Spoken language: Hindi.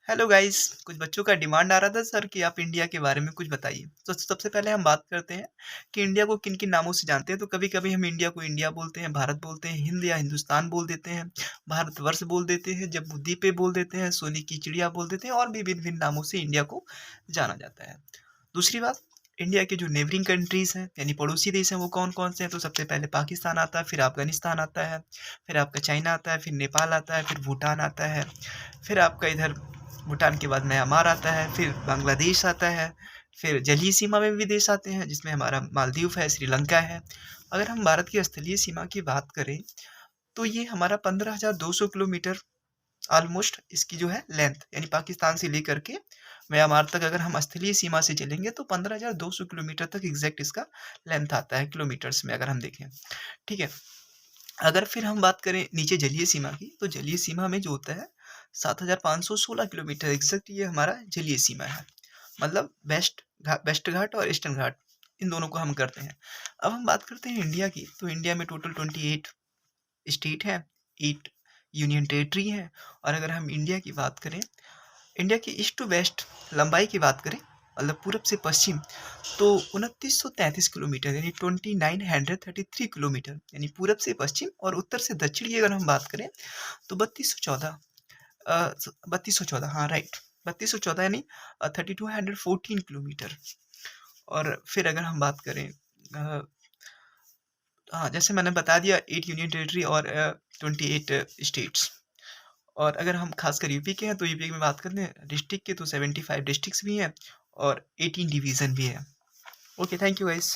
Hello guys. कुछ बच्चों का डिमांड आ रहा था सर कि आप इंडिया के बारे में कुछ बताइए। तो सबसे पहले हम बात करते हैं कि इंडिया को किन किन नामों से जानते हैं। तो कभी कभी हम इंडिया को इंडिया बोलते हैं, भारत बोलते हैं, हिंद या हिंदुस्तान बोल देते हैं, भारतवर्ष बोल देते हैं, जम्मू द्वीप बोल देते हैं, सोने की चिड़िया बोल देते हैं, और भी भिन्न भिन्न नामों से इंडिया को जाना जाता है। दूसरी बात, इंडिया के जो नेबरिंग कंट्रीज हैं यानी पड़ोसी देश हैं वो कौन कौन से हैं। तो सबसे पहले पाकिस्तान आता है, फिर अफगानिस्तान आता है, फिर आपका चाइना आता है, फिर नेपाल आता है, फिर भूटान आता है, फिर आपका इधर भूटान के बाद म्यांमार आता है, फिर बांग्लादेश आता है, फिर जलीय सीमा में भी देश आते हैं जिसमें हमारा मालदीव है, श्रीलंका है। अगर हम भारत की स्थलीय सीमा की बात करें तो ये हमारा 15,200 किलोमीटर ऑलमोस्ट इसकी जो है लेंथ, यानी पाकिस्तान से लेकर के म्यांमार तक अगर हम स्थलीय सीमा से चलेंगे तो 15,200 किलोमीटर तक एग्जैक्ट इसका लेंथ आता है किलोमीटर्स में अगर हम देखें। ठीक है। अगर फिर हम बात करें नीचे जलीय सीमा की, तो जलीय सीमा में जो होता है 7,516 किलोमीटर एग्जैक्ट ये हमारा जलीय सीमा है। मतलब वेस्ट घाट और ईस्टर्न घाट, इन दोनों को हम करते हैं। अब हम बात करते हैं इंडिया की। तो इंडिया में टोटल 28 स्टेट है, 8 यूनियन टेरिटरी है। और अगर हम इंडिया की बात करें, इंडिया की ईस्ट टू वेस्ट लंबाई की बात करें, मतलब पूरब से पश्चिम, तो 2933 किलोमीटर यानी 2933 किलोमीटर, यानी पूरब से पश्चिम। और उत्तर से दक्षिण की अगर हम बात करें तो 3214, हाँ राइट, 3214 यानी 3214 किलोमीटर। और फिर अगर हम बात करें हाँ, जैसे मैंने बता दिया 8 यूनियन टेरिटरी और 28 स्टेट्स। और अगर हम खासकर यूपी के हैं तो यूपी में बात करते हैं डिस्ट्रिक्ट के, तो 75 डिस्ट्रिक्ट्स भी हैं और 18 डिवीज़न भी है। Okay, thank you guys.